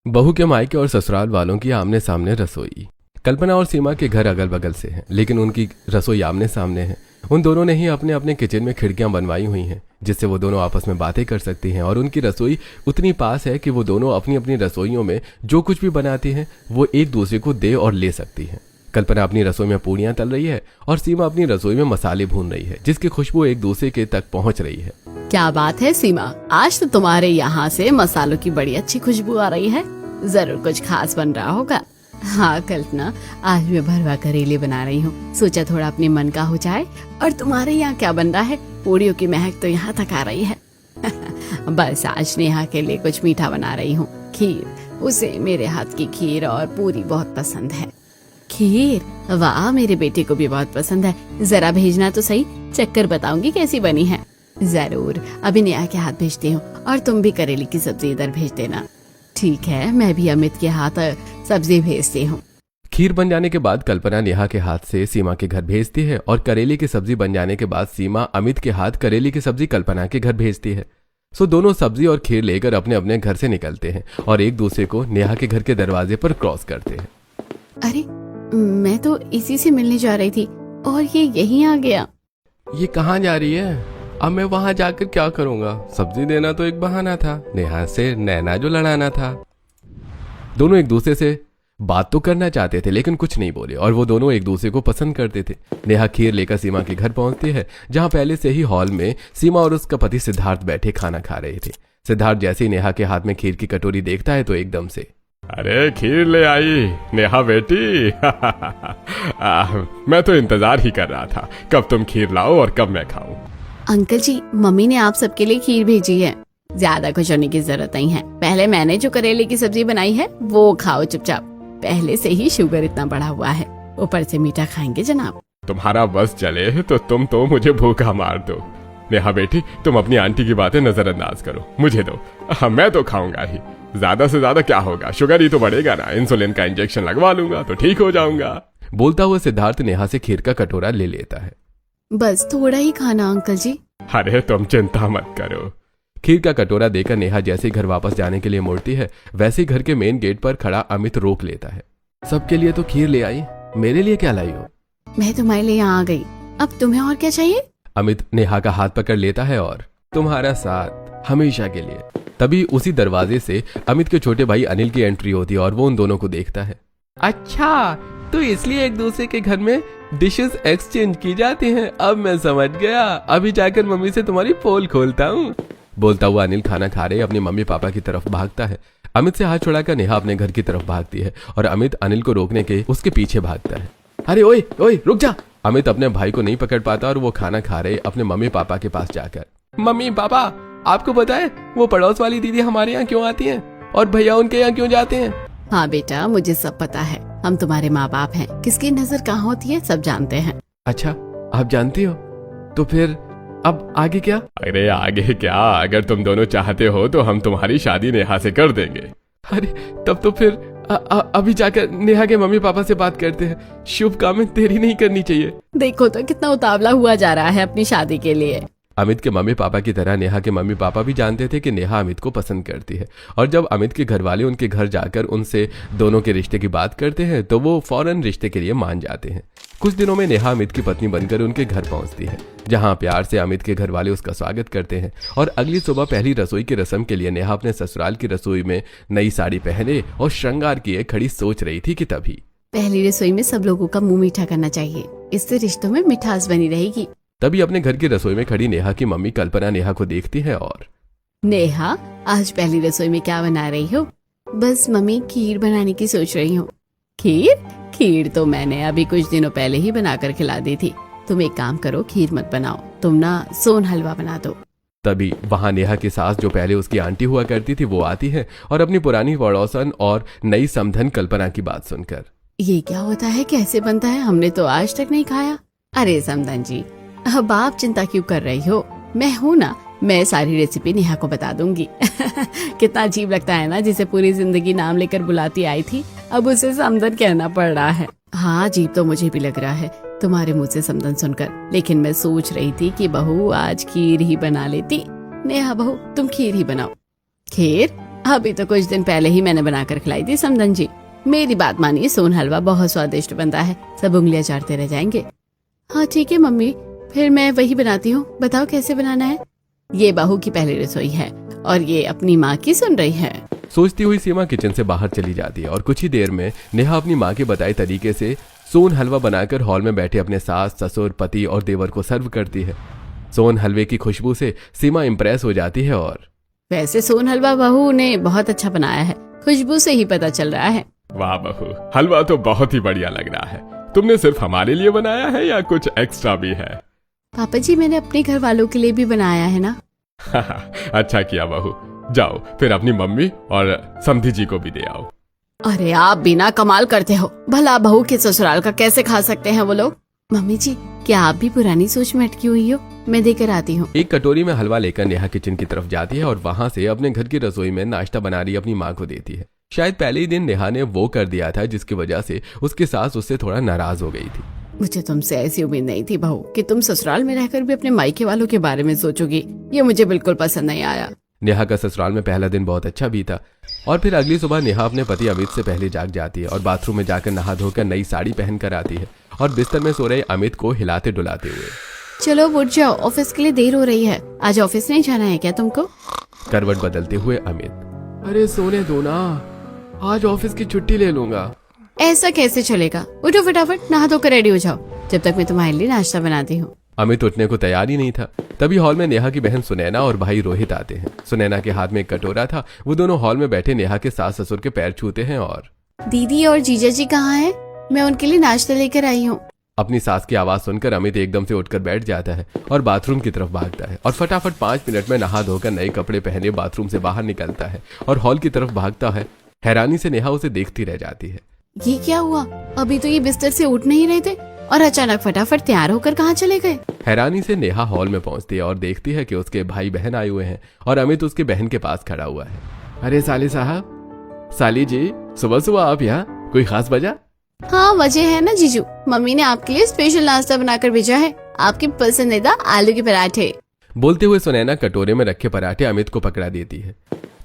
बहू के मायके और ससुराल वालों की आमने सामने रसोई। कल्पना और सीमा के घर अगल बगल से हैं, लेकिन उनकी रसोई आमने सामने है। उन दोनों ने ही अपने अपने किचन में खिड़कियां बनवाई हुई हैं, जिससे वो दोनों आपस में बातें कर सकती हैं। और उनकी रसोई उतनी पास है कि वो दोनों अपनी अपनी रसोइयों में जो कुछ भी बनाती हैं वो एक दूसरे को दे और ले सकती हैं। कल्पना अपनी रसोई में पूड़ियां तल रही है और सीमा अपनी रसोई में मसाले भून रही है, जिसकी खुशबू एक दूसरे के तक पहुंच रही है। क्या बात है सीमा, आज तो तुम्हारे यहाँ से मसालों की बड़ी अच्छी खुशबू आ रही है। जरूर कुछ खास बन रहा होगा। हाँ कल्पना, आज मैं भरवा करेले बना रही हूँ, सोचा थोड़ा अपने मन का हो जाए। और तुम्हारे यहाँ क्या बन रहा है? पूड़ियों की महक तो यहाँ तक आ रही है। बस आज नेहा के लिए कुछ मीठा बना रही हूँ, खीर। उसे मेरे हाथ की खीर और पूरी बहुत पसंद है। खीर? वाह, मेरे बेटे को भी बहुत पसंद है। जरा भेजना तो सही, चक्कर बताऊंगी कैसी बनी है। जरूर, अभी नेहा के हाथ भेजती हूँ। और तुम भी करेले की सब्जी इधर भेज देना। ठीक है, मैं भी अमित के हाथ सब्जी भेजती हूँ। खीर बन जाने के बाद कल्पना नेहा के हाथ से सीमा के घर भेजती है और करेले की सब्जी बन जाने के बाद सीमा अमित के हाथ करेले की सब्जी कल्पना के घर भेजती है। सो दोनों सब्जी और खीर लेकर अपने अपने घर से निकलते हैं और एक दूसरे को नेहा के घर के दरवाजे पर क्रॉस करते हैं। अरे, मैं तो इसी से मिलने जा रही थी और ये यहीं आ गया। ये कहाँ जा रही है? अब मैं वहां जाकर क्या करूंगा? सब्जी देना तो एक बहाना था, नेहा से नैना जो लड़ाना था। दोनों एक दूसरे से बात तो करना चाहते थे, लेकिन कुछ नहीं बोले और वो दोनों एक दूसरे को पसंद करते थे। नेहा खीर लेकर सीमा के घर पहुंचती है, जहां पहले से ही हॉल में सीमा और उसका पति सिद्धार्थ बैठे खाना खा रहे थे। सिद्धार्थ जैसे ही नेहा के हाथ में खीर की कटोरी देखता है तो एकदम से, अरे खीर ले आई नेहा बेटी। मैं तो इंतजार ही कर रहा था, कब तुम खीर लाओ और कब मैं खाऊं। अंकल जी, मम्मी ने आप सबके लिए खीर भेजी है। ज्यादा खुश होने की जरूरत नहीं है। पहले मैंने जो करेले की सब्जी बनाई है वो खाओ चुपचाप। पहले से ही शुगर इतना बढ़ा हुआ है, ऊपर से मीठा खाएंगे जनाब। तुम्हारा बस चले तो तुम तो मुझे भूखा मार दो। नेहा बेटी, तुम अपनी आंटी की बातें नजरअंदाज करो, मुझे दो। मैं तो खाऊंगा ही। ज्यादा से ज्यादा क्या होगा, शुगर ही तो बढ़ेगा ना। इंसुलिन का इंजेक्शन लगवा लूंगा तो ठीक हो जाऊंगा। बोलता हुआ सिद्धार्थ नेहा से खीर का कटोरा ले लेता है। बस थोड़ा ही खाना अंकल जी। अरे तुम चिंता मत करो। खीर का कटोरा देकर नेहा जैसे ही घर वापस जाने के लिए मुड़ती है, वैसे ही घर के मेन गेट पर खड़ा अमित रोक लेता है। सबके लिए तो खीर ले आई, मेरे लिए क्या लाई हो? मैं तुम्हारे लिए यहाँ आ गई, अब तुम्हें और क्या चाहिए? अमित नेहा का हाथ पकड़ लेता है और, तुम्हारा साथ हमेशा के लिए। तभी उसी दरवाजे से अमित के छोटे भाई अनिल की एंट्री होती है और वो उन दोनों को देखता है। अच्छा, तो इसलिए एक दूसरे के घर में डिशेस एक्सचेंज की जाती हैं। अब मैं समझ गया, अभी जाकर मम्मी से तुम्हारी पोल खोलता हूँ। बोलता हुआ अनिल खाना खा रहे अपने मम्मी पापा की तरफ भागता है। अमित से हाथ छुड़ाकर नेहा अपने घर की तरफ भागती है और अमित अनिल को रोकने के उसके पीछे भागता है। अरे ओए ओए रुक जा! अमित अपने भाई को नहीं पकड़ पाता और वो खाना खा रहे अपने मम्मी पापा के पास जाकर, मम्मी पापा, आपको पता है वो पड़ोस वाली दीदी हमारे यहाँ क्यों आती है और भैया उनके यहाँ क्यों जाते हैं? हाँ बेटा, मुझे सब पता है। हम तुम्हारे माँ बाप हैं, किसकी नजर कहाँ होती है सब जानते हैं। अच्छा, आप जानती हो? तो फिर अब आगे क्या? अरे आगे क्या, अगर तुम दोनों चाहते हो तो हम तुम्हारी शादी नेहा से कर देंगे। अरे तब तो फिर अभी जाकर नेहा के मम्मी पापा से बात करते हैं। शुभ काम में देरी नहीं करनी चाहिए। देखो तो कितना उतावला हुआ जा रहा है अपनी शादी के लिए। अमित के मम्मी पापा की तरह नेहा के मम्मी पापा भी जानते थे कि नेहा अमित को पसंद करती है, और जब अमित के घर वाले उनके घर जाकर उनसे दोनों के रिश्ते की बात करते हैं तो वो फौरन रिश्ते के लिए मान जाते हैं। कुछ दिनों में नेहा अमित की पत्नी बनकर उनके घर पहुंचती है, जहां प्यार से अमित के घर वाले उसका स्वागत करते हैं। और अगली सुबह पहली रसोई की रस्म के लिए नेहा अपने ससुराल की रसोई में नई साड़ी पहने और श्रृंगार किए खड़ी सोच रही थी कि तभी पहली रसोई में सब लोगों का मुंह मीठा करना चाहिए, इससे रिश्तों में मिठास बनी रहेगी। तभी अपने घर की रसोई में खड़ी नेहा की मम्मी कल्पना नेहा को देखती है और, नेहा, आज पहली रसोई में क्या बना रही हो? बस मम्मी, खीर बनाने की सोच रही हूँ। खीर? खीर तो मैंने अभी कुछ दिनों पहले ही बनाकर खिला दी थी। तुम एक काम करो, खीर मत बनाओ, तुम ना सोन हलवा बना दो। तभी वहां नेहा की सास, जो पहले उसकी आंटी हुआ करती थी, वो आती है और अपनी पुरानी पड़ोसन और नई समधन कल्पना की बात सुनकर, ये क्या होता है, कैसे बनता है? हमने तो आज तक नहीं खाया। अरे समधन जी, अब आप चिंता क्यों कर रही हो? मैं हूँ ना, मैं सारी रेसिपी नेहा को बता दूंगी। कितना अजीब लगता है ना, जिसे पूरी जिंदगी नाम लेकर बुलाती आई थी, अब उसे समधन कहना पड़ रहा है। हाँ, अजीब तो मुझे भी लग रहा है तुम्हारे मुंह से समधन सुनकर, लेकिन मैं सोच रही थी कि बहू आज खीर ही बना लेती। नेहा बहू, तुम खीर ही बनाओ। खीर? अभी तो कुछ दिन पहले ही मैंने बनाकर खिलाई थी समधन जी। मेरी बात मानिए, सोन हलवा बहुत स्वादिष्ट बनता है, सब उंगलियां चाटते रह जाएंगे। हाँ ठीक है मम्मी, फिर मैं वही बनाती हूँ, बताओ कैसे बनाना है। ये बहू की पहली रसोई है और ये अपनी माँ की सुन रही है। सोचती हुई सीमा किचन से बाहर चली जाती है और कुछ ही देर में नेहा अपनी माँ के बताए तरीके से सोन हलवा बनाकर हॉल में बैठे अपने सास, ससुर, पति और देवर को सर्व करती है। सोन हलवे की खुशबू से सीमा इम्प्रेस हो जाती है और वैसे सोन हलवा बहू ने बहुत अच्छा बनाया है, खुशबू से ही पता चल रहा है। वाह बहू, हलवा तो बहुत ही बढ़िया लग रहा है। तुमने सिर्फ हमारे लिए बनाया है या कुछ एक्स्ट्रा भी है? पापा जी मैंने अपने घर वालों के लिए भी बनाया है ना। अच्छा किया बहू, जाओ फिर अपनी मम्मी और समधी जी को भी दे आओ। अरे आप बिना कमाल करते हो, भला बहू के ससुराल का कैसे खा सकते हैं वो लोग। मम्मी जी क्या आप भी पुरानी सोच में अटकी हुई हो? मैं देकर आती हूँ। एक कटोरी में हलवा लेकर नेहा किचन की तरफ जाती है और वहां से अपने घर की रसोई में नाश्ता बना रही अपनी माँ को देती है। शायद पहले ही दिन नेहा ने वो कर दिया था जिसकी वजह से उसकी सास उससे थोड़ा नाराज हो गई थी। मुझे तुमसे ऐसी उम्मीद नहीं थी बहू कि तुम ससुराल में रहकर भी अपने मायके वालों के बारे में सोचोगी। ये मुझे बिल्कुल पसंद नहीं आया। नेहा का ससुराल में पहला दिन बहुत अच्छा बीता और फिर अगली सुबह नेहा अपने पति अमित से पहले जाग जाती है और बाथरूम में जाकर नहा धोकर नई साड़ी पहन कर आती है और बिस्तर में सो रहे अमित को हिलाते डुलाते हुए, चलो उठ जाओ, ऑफिस के लिए देर हो रही है। आज ऑफिस नहीं जाना है क्या तुमको? करवट बदलते हुए अमित, अरे सोने दो ना, आज ऑफिस की छुट्टी ले लूंगा। ऐसा कैसे चलेगा? उठो फटाफट, नहा धोकर रेडी हो जाओ, जब तक मैं तुम्हारे लिए नाश्ता बनाती हूँ। अमित उठने को तैयार ही नहीं था। तभी हॉल में नेहा की बहन सुनैना और भाई रोहित आते हैं। सुनैना के हाथ में एक कटोरा था। वो दोनों हॉल में बैठे नेहा के सास ससुर के पैर छूते हैं और दीदी और जीजा जी कहाँ हैं? मैं उनके लिए नाश्ता लेकर आई हूँ। अपनी सास की आवाज सुनकर अमित एकदम से उठकर बैठ जाता है और बाथरूम की तरफ भागता है और फटाफट 5 मिनट में नहा धोकर नए कपड़े पहने बाथरूम से बाहर निकलता है और हॉल की तरफ भागता है। हैरानी से नेहा उसे देखती रह जाती है। ये क्या हुआ? अभी तो ये बिस्तर से उठ नहीं रहे थे और अचानक फटाफट तैयार होकर कहाँ चले गए? हैरानी से नेहा हॉल में पहुंचती है और देखती है कि उसके भाई बहन आए हुए हैं और अमित उसके बहन के पास खड़ा हुआ है। अरे साली साहब, साली जी, सुबह सुबह आप यहाँ, कोई खास वजह? हाँ वजह है ना जीजू, मम्मी ने आपके लिए स्पेशल नाश्ता बनाकर भेजा है, आपके पसंदीदा आलू के पराठे। बोलते हुए सुनैना कटोरे में रखे पराठे अमित को पकड़ा देती है।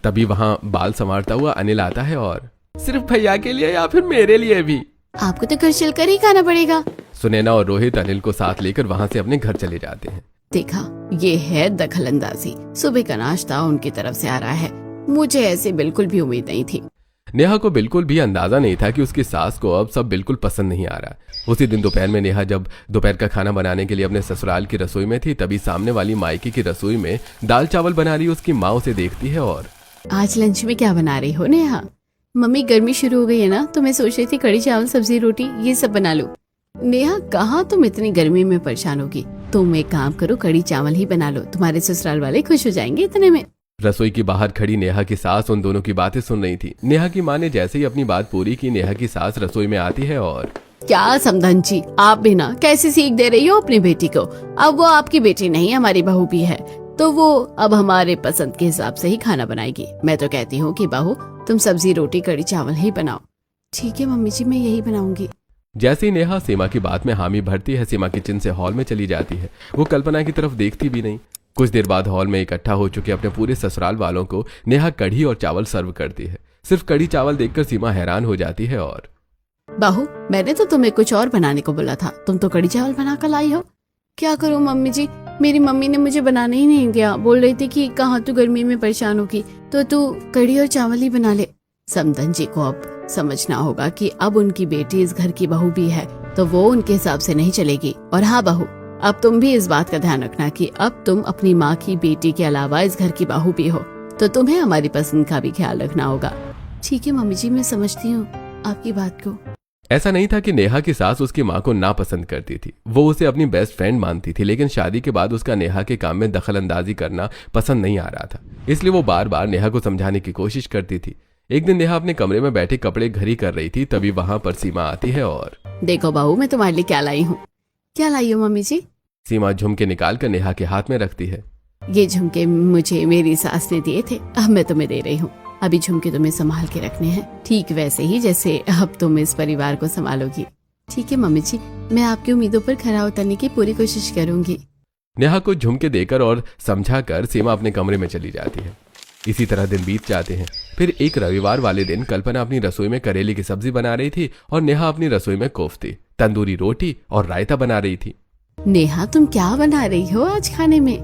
तभी वहाँ बाल संवारता हुआ अनिल आता है और सिर्फ भैया के लिए या फिर मेरे लिए भी? आपको तो घर चलकर ही खाना पड़ेगा। सुनैना और रोहित अनिल को साथ लेकर वहाँ से अपने घर चले जाते हैं। देखा, ये है दखलंदाजी। सुबह का नाश्ता उनकी तरफ से आ रहा है, मुझे ऐसे बिल्कुल भी उम्मीद नहीं थी। नेहा को बिल्कुल भी अंदाजा नहीं था कि उसकी सास को अब सब बिल्कुल पसंद नहीं आ रहा। उसी दिन दोपहर में नेहा जब दोपहर का खाना बनाने के लिए अपने ससुराल की रसोई में थी, तभी सामने वाली मायके की रसोई में दाल चावल बना रही उसकी माँ उसे देखती है और आज लंच में क्या बना रही हो नेहा? मम्मी गर्मी शुरू हो गई है ना, तो मैं सोच रही थी कड़ी चावल सब्जी रोटी ये सब बना लूं। नेहा कहाँ तुम इतनी गर्मी में परेशान होगी, तुम एक काम करो कड़ी चावल ही बना लो, तुम्हारे ससुराल वाले खुश हो जाएंगे इतने में। रसोई की बाहर खड़ी नेहा की सास उन दोनों की बातें सुन रही थी। नेहा की माँ ने जैसे ही अपनी बात पूरी की, नेहा की सास रसोई में आती है और क्या समधन जी, आप भी ना कैसे सीख दे रही हो अपनी बेटी को? अब वो आपकी बेटी नहीं हमारी बहू भी है, तो वो अब हमारे पसंद के हिसाब से ही खाना बनाएगी। मैं तो कहती हूँ कि बहू तुम सब्जी रोटी कड़ी चावल ही बनाओ। ठीक है मम्मी जी, मैं यही बनाऊंगी। जैसे ही नेहा सीमा की बात में हामी भरती है, सीमा किचन से हॉल में चली जाती है। वो कल्पना की तरफ देखती भी नहीं। कुछ देर बाद हॉल में इकट्ठा हो चुके अपने पूरे ससुराल वालों को नेहा कढ़ी और चावल सर्व करती है। सिर्फ कढ़ी चावल देखकर सीमा हैरान हो जाती है और बहू मैंने तो तुम्हें कुछ और बनाने को बोला था, तुम तो कढ़ी चावल बना कर लाई हो। क्या करूँ मम्मी जी, मेरी मम्मी ने मुझे बनाने ही नहीं दिया, बोल रही थी कि कहाँ तू गर्मी में परेशान होगी तो तू कढ़ी और चावल ही बना ले। समधन जी को अब समझना होगा कि अब उनकी बेटी इस घर की बहू भी है, तो वो उनके हिसाब से नहीं चलेगी। और हाँ बहू, अब तुम भी इस बात का ध्यान रखना कि अब तुम अपनी माँ की बेटी के अलावा इस घर की बहू भी हो, तो तुम्हें हमारी पसंद का भी ख्याल रखना होगा। ठीक है मम्मी जी, मैं समझती हूँ आपकी बात को। ऐसा नहीं था कि नेहा की सास उसकी माँ को नापसंद करती थी, वो उसे अपनी बेस्ट फ्रेंड मानती थी, लेकिन शादी के बाद उसका नेहा के काम में दखल अंदाजी करना पसंद नहीं आ रहा था। इसलिए वो बार बार नेहा को समझाने की कोशिश करती थी। एक दिन नेहा अपने कमरे में बैठे कपड़े घड़ी कर रही थी, तभी वहां पर सीमा आती है और देखो बहू, मैं तुम्हारे लिए क्या लाई हूँ। क्या लाई हो मम्मी जी? सीमा झुमके निकाल कर नेहा के हाथ में रखती है। ये झुमके मुझे मेरी सास ने दिए थे, अब मैं तुम्हें दे रही हूँ। अभी झुमके तुम्हें संभाल के रखने हैं, ठीक वैसे ही जैसे अब तुम इस परिवार को संभालोगी। ठीक है मम्मी जी, मैं आपकी उम्मीदों पर खरा उतरने की पूरी कोशिश करूंगी। नेहा को झुमके देकर और समझाकर सीमा अपने कमरे में चली जाती है। इसी तरह दिन बीत जाते हैं। फिर एक रविवार वाले दिन कल्पना अपनी रसोई में करेले की सब्जी बना रही थी और नेहा अपनी रसोई में कोफ्ते, तंदूरी रोटी और रायता बना रही थी। नेहा, तुम क्या बना रही हो आज खाने में?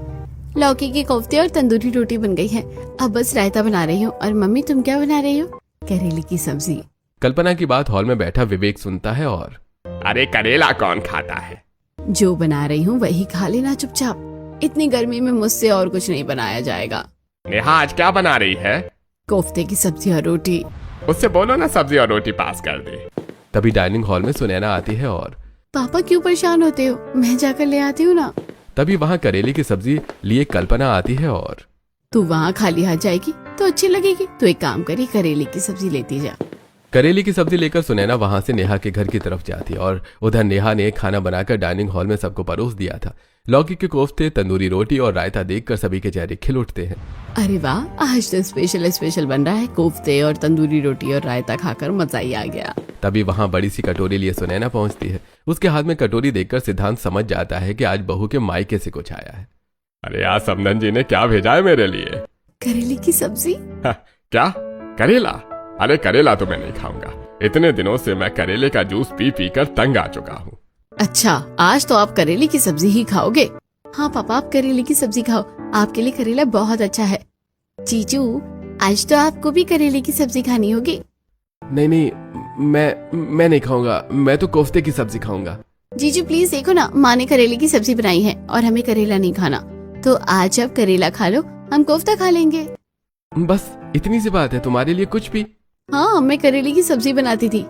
लौकी के कोफ्ते और तंदूरी रोटी बन गई है, अब बस रायता बना रही हूँ। और मम्मी, तुम क्या बना रही हो? करेले की सब्जी। कल्पना की बात हॉल में बैठा विवेक सुनता है और अरे करेला कौन खाता है? जो बना रही हूँ वही खा लेना चुपचाप। इतनी गर्मी में मुझसे और कुछ नहीं बनाया जाएगा। नेहा आज क्या बना रही है? कोफ्ते की सब्जी और रोटी। उससे बोलो ना सब्जी और रोटी पास कर दे। तभी डाइनिंग हॉल में सुनैना आती है और पापा क्यों परेशान होते हो? मैं जाकर ले आती हूँ ना। तभी वहाँ करेले की सब्जी लिए कल्पना आती है और तू वहाँ खाली हाथ जाएगी तो अच्छी लगेगी, तो एक काम करी, करेले की सब्जी लेती जा। करेले की सब्जी लेकर सुनैना वहां से नेहा के घर की तरफ जाती है और उधर नेहा ने खाना बनाकर डाइनिंग हॉल में सबको परोस दिया था। लौकी के कोफ्ते, तंदूरी रोटी और रायता देखकर सभी के चेहरे खिल उठते हैं। अरे वाह, आज तो स्पेशल बन रहा है। कोफ्ते और तंदूरी रोटी और रायता खाकर मजा ही आ गया। तभी वहां बड़ी सी कटोरी लिए सुनैना पहुंचती है। उसके हाथ में कटोरी देखकर सिद्धांत समझ जाता है कि आज बहू के मायके से कुछ आया है। अरे आज समधन जी ने क्या भेजा है मेरे लिए? करेले की सब्जी। क्या? करेला? अरे करेला तो मैं नहीं खाऊंगा। इतने दिनों से मैं करेले का जूस पी पी कर तंग आ चुका हूँ। अच्छा, आज तो आप करेले की सब्जी ही खाओगे? हाँ पापा, आप करेले की सब्जी खाओ, आपके लिए करेला बहुत अच्छा है। जीजू, आज तो आपको भी करेले की सब्जी खानी होगी। नहीं, मैं नहीं खाऊंगा, मैं तो कोफ्ते की सब्जी खाऊंगा। जीजू प्लीज देखो ना, माँ ने करेले की सब्जी बनाई है और हमें करेला नहीं खाना, तो आज आप करेला खा लो, हम कोफ्ता खा लेंगे। बस इतनी सी बात है, तुम्हारे लिए कुछ भी? हाँ, मैं करेले की सब्जी बनाती थी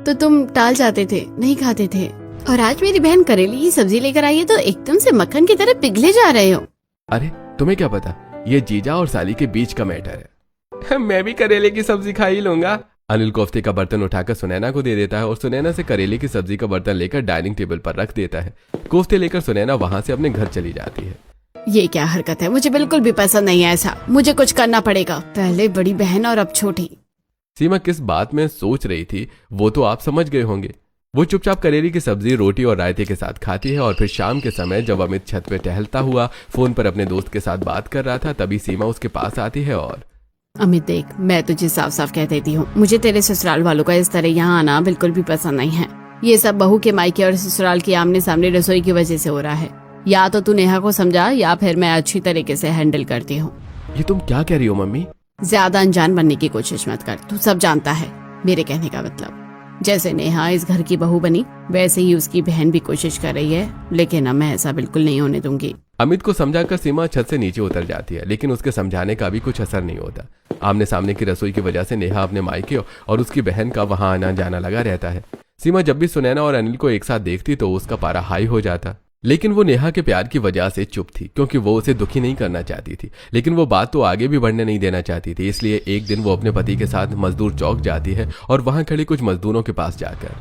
तो तुम टाल जाते थे, नहीं खाते थे, और आज मेरी बहन करेले की सब्जी लेकर आई है तो एकदम से मक्खन की तरह पिघले जा रहे हो। अरे तुम्हें क्या पता, ये जीजा और साली के बीच का मैटर है। मैं भी करेले की सब्जी खा ही लूंगा। अनिल कोफ्ते का बर्तन उठाकर सुनैना को दे देता है और सुनैना से करेले की सब्जी का बर्तन लेकर डाइनिंग टेबल पर रख देता है। कोफ्ते लेकर सुनैना वहां से अपने घर चली जाती है। ये क्या हरकत है? मुझे बिल्कुल भी पसंद नहीं है ऐसा। मुझे कुछ करना पड़ेगा, पहले बड़ी बहन और अब छोटी। सीमा किस बात में सोच रही थी वो तो आप समझ गए होंगे। वो चुपचाप करेले की सब्जी, रोटी और रायते के साथ खाती है और फिर शाम के समय जब अमित छत पे टहलता हुआ फोन पर अपने दोस्त के साथ बात कर रहा था, तभी सीमा उसके पास आती है और अमित देख, मैं तुझे साफ साफ कह देती हूँ, मुझे तेरे ससुराल वालों का इस तरह यहाँ आना बिल्कुल भी पसंद नहीं है। ये सब बहू के मायके और ससुराल की आमने सामने रसोई की वजह से हो रहा है। या तो तू नेहा को समझा या फिर मैं अच्छी तरीके से हैंडल करती हूँ। ये तुम क्या कह रही हो मम्मी? ज्यादा अनजान बनने की कोशिश मत कर, तू सब जानता है मेरे कहने का मतलब। जैसे नेहा इस घर की बहू बनी, वैसे ही उसकी बहन भी कोशिश कर रही है, लेकिन अब मैं ऐसा बिल्कुल नहीं होने दूंगी। अमित को समझाकर सीमा छत से नीचे उतर जाती है, लेकिन उसके समझाने का भी कुछ असर नहीं होता। आमने सामने की रसोई की वजह से नेहा अपने मायके और उसकी बहन का वहां आना जाना लगा रहता है। सीमा जब भी सुनैना और अनिल को एक साथ देखती तो उसका पारा हाई हो जाता, लेकिन वो नेहा के प्यार की वजह से चुप थी, क्योंकि वो उसे दुखी नहीं करना चाहती थी, लेकिन वो बात तो आगे भी बढ़ने नहीं देना चाहती थी। इसलिए एक दिन वो अपने पति के साथ मजदूर चौक जाती है और वहां खड़े कुछ मजदूरों के पास जाकर,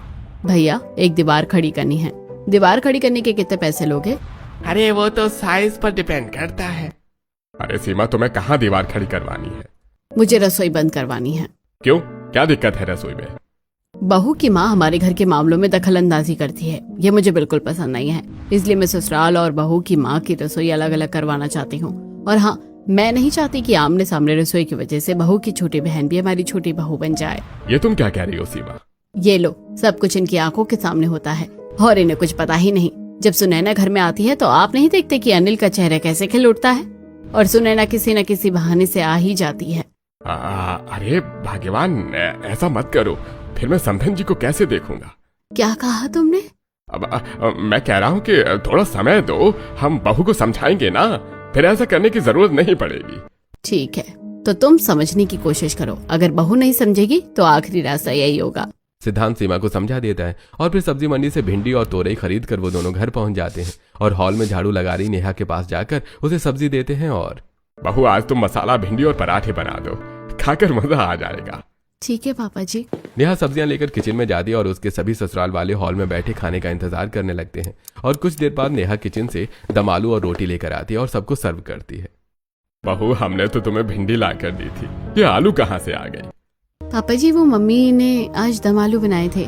भैया एक दीवार खड़ी करनी है, दीवार खड़ी करने के कितने पैसे लोगे? अरे वो तो साइज पर डिपेंड करता है। अरे सीमा, तुम्हें कहाँ दीवार खड़ी करवानी है? मुझे रसोई बंद करवानी है। क्यों, क्या दिक्कत है रसोई में? बहू की माँ हमारे घर के मामलों में दखल अंदाजी करती है, ये मुझे बिल्कुल पसंद नहीं है। इसलिए मैं ससुराल और बहू की माँ की रसोई अलग अलग करवाना चाहती हूँ। और हाँ, मैं नहीं चाहती कि आमने सामने रसोई की वजह से बहू की छोटी बहन भी हमारी छोटी बहू बन जाए। ये तुम क्या कह रही हो सीमा? ये लो, सब कुछ इनकी आंखों के सामने होता है और इन्हें कुछ पता ही नहीं। जब सुनैना घर में आती है तो आप नहीं देखते कि अनिल का चेहरा कैसे खिल उठता है, और सुनैना किसी न किसी बहाने से आ ही जाती है। अरे भाग्यवान, ऐसा मत करो, फिर मैं समधन जी को कैसे देखूंगा? क्या कहा तुमने? अब मैं कह रहा हूँ कि थोड़ा समय दो, हम बहू को समझाएंगे ना, फिर ऐसा करने की जरूरत नहीं पड़ेगी। ठीक है, तो तुम समझने की कोशिश करो, अगर बहू नहीं समझेगी तो आखिरी रास्ता यही होगा। सिद्धांत सीमा को समझा देता है और फिर सब्जी मंडी से भिंडी और तोरई खरीद कर वो दोनों घर पहुंच जाते हैं और हॉल में झाड़ू लगा रही नेहा के पास जाकर उसे सब्जी देते हैं और बहू, आज तुम मसाला भिंडी और पराठे बना दो, खाकर मजा आ जाएगा। ठीक है पापा जी। नेहा सब्जियां लेकर किचन में जाती है और उसके सभी ससुराल वाले हॉल में बैठे खाने का इंतजार करने लगते हैं। और कुछ देर बाद नेहा किचन से दम आलू और रोटी लेकर आती है और सबको सर्व करती है। बहू, हमने तो तुम्हें भिंडी ला कर दी थी, ये आलू कहाँ से आ गए? पापा जी, वो मम्मी ने आज दम आलू बनाए थे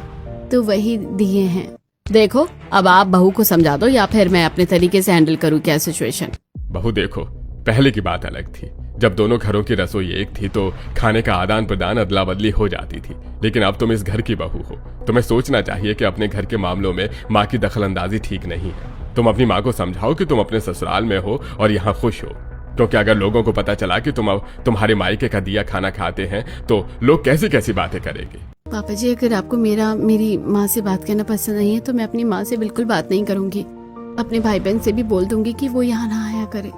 तो वही दिए हैं। देखो, अब आप बहू को समझा दो या फिर मैं अपने तरीके से हैंडल करूँ क्या सिचुएशन। बहू देखो, पहले की बात अलग थी, जब दोनों घरों की रसोई एक थी तो खाने का आदान प्रदान अदला बदली हो जाती थी, लेकिन अब तुम इस घर की बहू हो। तुम्हें सोचना चाहिए कि अपने घर के मामलों में माँ की दखलंदाजी ठीक नहीं है। तुम अपनी माँ को समझाओ कि तुम अपने ससुराल में हो और यहाँ खुश हो, क्योंकि अगर लोगों को पता चला कि तुम अब तुम्हारे मायके का दिया खाना खाते हैं तो लोग कैसी कैसी बातें करेंगे। पापा जी, अगर आपको मेरी माँ से बात करना पसंद नहीं है तो मैं अपनी माँ से बिल्कुल बात नहीं करूंगी। अपने भाई बहन से भी बोल दूंगी कि वो यहाँ ना आया करे।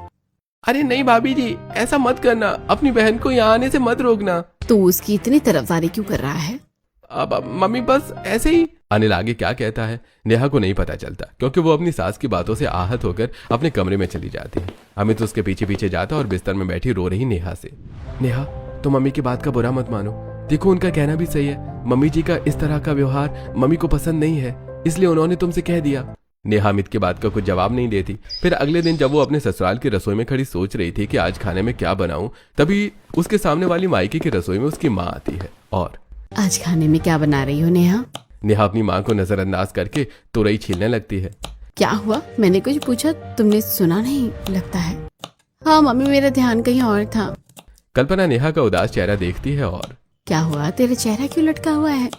अरे नहीं भाभी जी, ऐसा मत करना, अपनी बहन को यहाँ आने से मत रोकना। तू उसकी इतनी तरफदारी क्यों कर रहा है? अब मम्मी बस ऐसे ही। अनिल आगे क्या कहता है नेहा को नहीं पता चलता, क्योंकि वो अपनी सास की बातों से आहत होकर अपने कमरे में चली जाती है। अमित उसके पीछे पीछे जाता और बिस्तर में बैठी रो रही नेहा से, नेहा तुम मम्मी की बात का बुरा मत मानो, देखो उनका कहना भी सही है, मम्मी जी का इस तरह का व्यवहार मम्मी को पसंद नहीं है, इसलिए उन्होंने तुमसे कह दिया। नेहा अमित की बात का कुछ जवाब नहीं देती। फिर अगले दिन जब वो अपने ससुराल की रसोई में खड़ी सोच रही थी कि आज खाने में क्या बनाऊं, तभी उसके सामने वाली मायके की रसोई में उसकी माँ आती है और आज खाने में क्या बना रही हो नेहा? नेहा अपनी माँ को नजरअंदाज करके तुरई छीलने लगती है। क्या हुआ? मैंने कुछ पूछा, तुमने सुना नहीं लगता है। हाँ मम्मी, मेरा ध्यान कहीं और था। कल्पना नेहा का उदास चेहरा देखती है और क्या हुआ, तेरा चेहरा क्यों लटका हुआ है?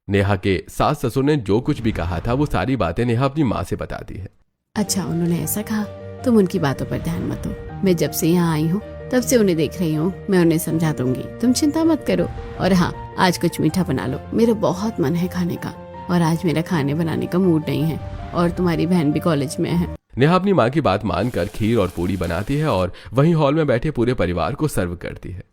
नेहा के सास ससुर ने जो कुछ भी कहा था वो सारी बातें नेहा अपनी माँ से बताती है। अच्छा, उन्होंने ऐसा कहा? तुम उनकी बातों पर ध्यान मत दो, मैं जब से यहाँ आई हूँ तब से उन्हें देख रही हूँ, मैं उन्हें समझा दूंगी, तुम चिंता मत करो। और हाँ, आज कुछ मीठा बना लो, मेरा बहुत मन है खाने का, और आज मेरा खाने बनाने का मूड नहीं है, और तुम्हारी बहन भी कॉलेज में है। नेहा अपनी माँ की बात मानकर खीर और पूरी बनाती है और वहीं हॉल में बैठे पूरे परिवार को सर्व करती है।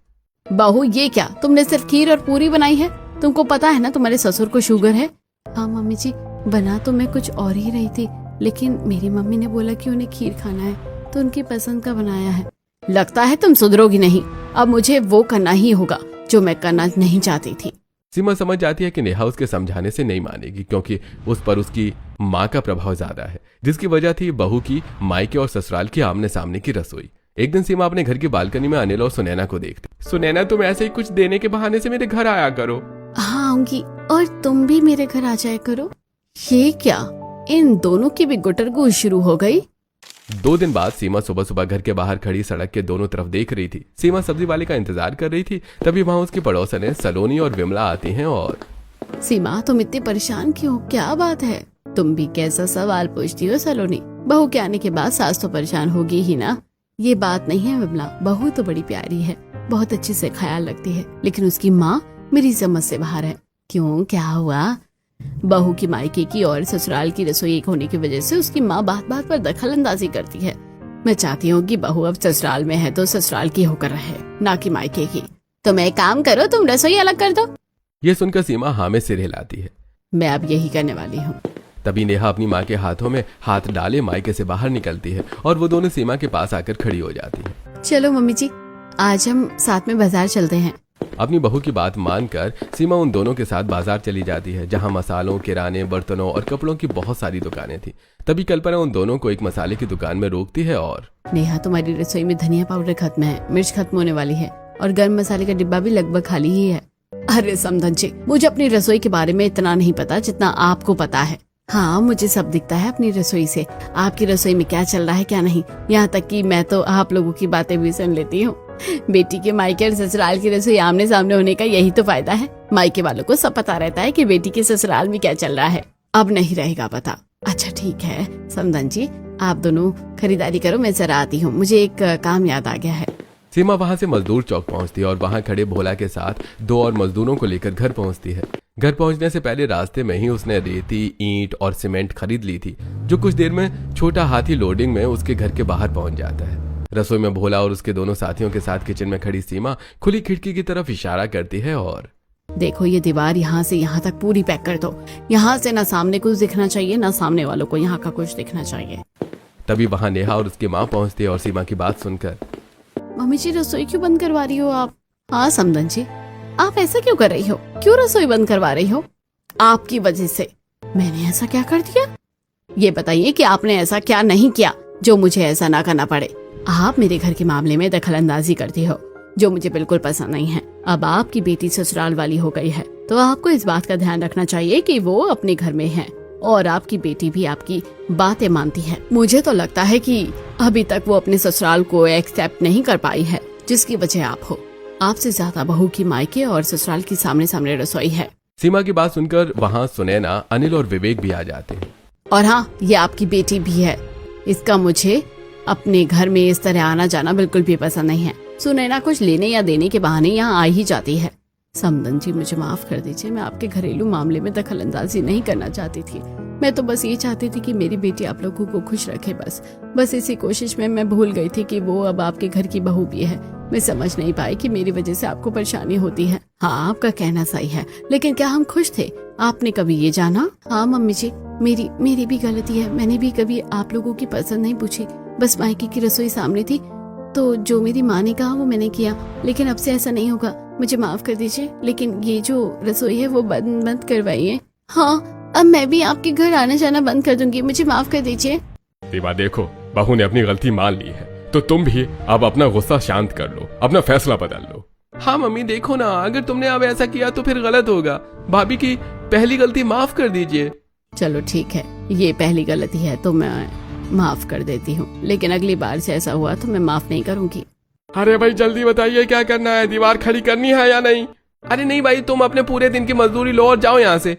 बहू, ये क्या, तुमने सिर्फ खीर और पूरी बनाई है? तुमको पता है ना तुम्हारे ससुर को शुगर है। हाँ मम्मी जी, बना तो मैं कुछ और ही रही थी, लेकिन मेरी मम्मी ने बोला कि उन्हें खीर खाना है तो उनकी पसंद का बनाया है। लगता है तुम सुधरोगी नहीं, अब मुझे वो करना ही होगा जो मैं करना नहीं चाहती थी। सीमा समझ जाती है कि नेहा उसके समझाने से नहीं मानेगी, क्योंकि उस पर उसकी माँ का प्रभाव ज्यादा है, जिसकी वजह थी बहू की मायके और ससुराल की आमने सामने की रसोई। एक दिन सीमा अपने घर की बालकनी में अनिल और सुनैना को देखती। सुनैना, तुम ऐसे ही कुछ देने के बहाने से मेरे घर आया करो। हाँ आऊंगी, और तुम भी मेरे घर आ जाया करो। ये क्या, इन दोनों की भी गुटरगू शुरू हो गई। 2 दिन बाद सीमा सुबह सुबह घर के बाहर खड़ी सड़क के दोनों तरफ देख रही थी। सीमा सब्जी वाले का इंतजार कर रही थी, तभी वहाँ उसकी पड़ोसन सलोनी और विमला आती हैं और सीमा, तुम इतनी परेशान क्यों, क्या बात है? तुम भी कैसा सवाल पूछती हो सलोनी, बहू के आने के बाद सास तो परेशान होगी ही ना। ये बात नहीं है विमला, बहू तो बड़ी प्यारी है, बहुत अच्छे से ख्याल रखती है, लेकिन उसकी माँ मेरी समझ से बाहर है। क्यों, क्या हुआ? बहू की मायके की और ससुराल की रसोई एक होने की वजह से उसकी माँ बात बात पर दखल अंदाजी करती है। मैं चाहती हूँ कि बहू अब ससुराल में है तो ससुराल की होकर रहे, ना कि मायके की। तो मैं काम करो, तुम रसोई अलग कर दो। ये सुनकर सीमा हाँ में सिर हिलाती है। मैं अब यही करने वाली हूँ। तभी नेहा अपनी माँ के हाथों में हाथ डाले मायके से बाहर निकलती है और वो दोनों सीमा के पास आकर खड़ी हो जाती है। चलो मम्मी जी, आज हम साथ में बाजार चलते हैं। अपनी बहू की बात मानकर सीमा उन दोनों के साथ बाजार चली जाती है, जहाँ मसालों, किराने, बर्तनों और कपड़ों की बहुत सारी दुकानें थी। तभी कल्पना उन दोनों को एक मसाले की दुकान में रोकती है और नेहा, तुम्हारी रसोई में धनिया पाउडर खत्म है, मिर्च खत्म होने वाली है, और गर्म मसाले का डिब्बा भी लगभग खाली ही है। अरे समधन जी, मुझे अपनी रसोई के बारे में इतना नहीं पता जितना आपको पता है। हाँ, मुझे सब दिखता है अपनी रसोई से, आपकी रसोई में क्या चल रहा है क्या नहीं, यहाँ तक कि मैं तो आप लोगों की बातें भी सुन लेती हूँ। बेटी के मायके और ससुराल की रसोई आमने सामने होने का यही तो फायदा है। मायके वालों को सब पता रहता है कि बेटी के ससुराल में क्या चल रहा है, अब नहीं रहेगा पता। अच्छा ठीक है समधन जी, आप दोनों खरीदारी करो, मैं जरा आती हूँ, मुझे एक काम याद आ गया है। सीमा वहाँ से मजदूर चौक पहुँचती है और वहाँ खड़े भोला के साथ 2 और मजदूरों को लेकर घर पहुँचती है। घर पहुँचने से पहले रास्ते में ही उसने रेती, ईंट और सीमेंट खरीद ली थी, जो कुछ देर में छोटा हाथी लोडिंग में उसके घर के बाहर पहुँच जाता है। रसोई में भोला और उसके दोनों साथियों के साथ किचन में खड़ी सीमा खुली खिड़की की तरफ इशारा करती है और देखो, ये दीवार यहाँ से यहाँ तक पूरी पैक कर दो, यहाँ से ना सामने कुछ दिखना चाहिए ना सामने वालों को यहाँ का कुछ दिखना चाहिए। तभी वहाँ नेहा और उसकी माँ पहुँचती है और सीमा की बात सुनकर, मम्मी जी रसोई क्यों बंद करवा रही हो आप? हाँ समधन जी, आप ऐसा क्यों कर रही हो, क्यों रसोई बंद करवा रही हो? आपकी वजह से। मैंने ऐसा क्या कर दिया? ये बताइए कि आपने ऐसा क्या नहीं किया जो मुझे ऐसा ना करना पड़े। आप मेरे घर के मामले में दखल अंदाजी करती हो, जो मुझे बिल्कुल पसंद नहीं है। अब आपकी बेटी ससुराल वाली हो गई है तो आपको इस बात का ध्यान रखना चाहिए कि वो अपने घर में है और आपकी बेटी भी आपकी बातें मानती है। मुझे तो लगता है कि अभी तक वो अपने ससुराल को एक्सेप्ट नहीं कर पाई है, जिसकी वजह आप हो। आपसे ज्यादा बहू की मायके और ससुराल की सामने सामने रसोई है। सीमा की बात सुनकर वहाँ सुनैना, अनिल और विवेक भी आ जाते हैं। और हाँ, ये आपकी बेटी भी है। इसका मुझे अपने घर में इस तरह आना जाना बिल्कुल भी पसंद नहीं है। सुनैना कुछ लेने या देने के बहाने यहाँ आ ही जाती है। समदन जी, मुझे माफ कर दीजिए, मैं आपके घरेलू मामले में दखल अंदाजी नहीं करना चाहती थी। मैं तो बस ये चाहती थी कि मेरी बेटी आप लोगों को खुश रखे। बस इसी कोशिश में मैं भूल गई थी कि वो अब आपके घर की बहू भी है। मैं समझ नहीं पाई कि मेरी वजह से आपको परेशानी होती है। हाँ, आपका कहना सही है, लेकिन क्या हम खुश थे? आपने कभी ये जाना? हाँ मम्मी जी, मेरी भी गलती है। मैंने भी कभी आप लोगों की पसंद नहीं पूछी। बस मायके की रसोई सामने थी तो जो मेरी माँ ने कहा वो मैंने किया। लेकिन अब से ऐसा नहीं होगा, मुझे माफ कर दीजिए। लेकिन ये जो रसोई है वो बंद करवाइए। हाँ, अब मैं भी आपके घर आना जाना बंद कर दूंगी, मुझे माफ कर दीजिए। सीमा देखो, बहू ने अपनी गलती मान ली है तो तुम भी अब अपना गुस्सा शांत कर लो, अपना फैसला बदल लो। हाँ मम्मी, देखो ना, अगर तुमने अब ऐसा किया तो फिर गलत होगा। भाभी की पहली गलती माफ कर दीजिए। चलो ठीक है, ये पहली गलती है तो मैं माफ कर देती हूँ, लेकिन अगली बार से ऐसा हुआ तो मैं माफ नहीं करूंगी। अरे भाई जल्दी बताइए क्या करना है, दीवार खड़ी करनी है या नहीं? अरे नहीं भाई, तुम अपने पूरे दिन की मजदूरी लो और जाओ यहाँ से।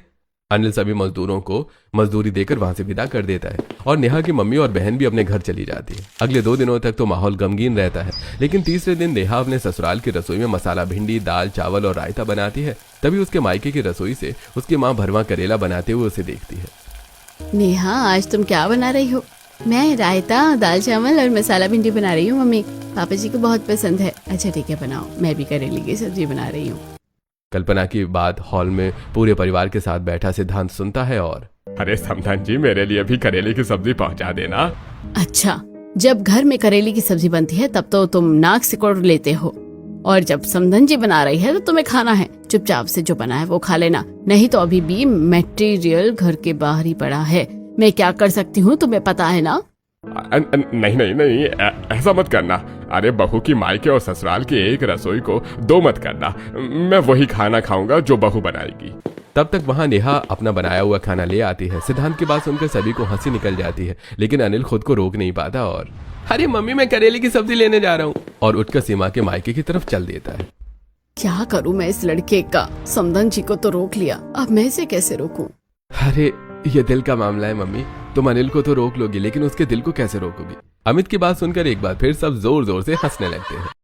अनिल सभी मजदूरों को मजदूरी देकर वहां से विदा कर देता है और नेहा की मम्मी और बहन भी अपने घर चली जाती है। अगले 2 दिनों तक तो माहौल गमगीन रहता है, लेकिन तीसरे दिन नेहा अपने ससुराल की रसोई में मसाला भिंडी, दाल, चावल और रायता बनाती है। तभी उसके मायके की रसोई से उसकी माँ भरवा करेला बनाते हुए उसे देखती है। नेहा, आज तुम क्या बना रही हो? मैं रायता, दाल चावल और मसाला भिंडी बना रही हूँ मम्मी। पापा जी को बहुत पसंद है। अच्छा ठीक है, बनाओ। मैं भी करेले की सब्जी बना रही हूँ। कल्पना की बात हॉल में पूरे परिवार के साथ बैठा सिद्धांत सुनता है और अरे समधन जी, मेरे लिए भी करेले की सब्जी पहुंचा देना। अच्छा, जब घर में करेले की सब्जी बनती है तब तो तुम नाक सिकोड़ लेते हो, और जब समधन जी बना रही है तो तुम्हें खाना है। चुपचाप से जो बना है वो खा लेना, नहीं तो अभी भी मटेरियल घर के बाहर ही पड़ा है। मैं क्या कर सकती हूँ तुम्हें पता है ना? नहीं नहीं नहीं, ऐसा मत करना। अरे बहू की मायके और ससुराल की एक रसोई को 2 मत करना। मैं वही खाना खाऊंगा जो बहू बनाएगी। तब तक वहां नेहा अपना बनाया हुआ खाना ले आती है। सिद्धांत की बात सुनकर सभी को हंसी निकल जाती है, लेकिन अनिल खुद को रोक नहीं पाता और अरे मम्मी, मैं करेले की सब्जी लेने जा रहा हूँ, और उठकर सीमा के मायके की तरफ चल देता है। क्या करूँ मैं इस लड़के का? समधन जी को तो रोक लिया, अब मैं इसे कैसे रोकूं? अरे ये दिल का मामला है मम्मी, तुम अनिल को तो रोक लोगी, लेकिन उसके दिल को कैसे रोकोगी? अमित की बात सुनकर एक बार फिर सब जोर जोर से हंसने लगते हैं।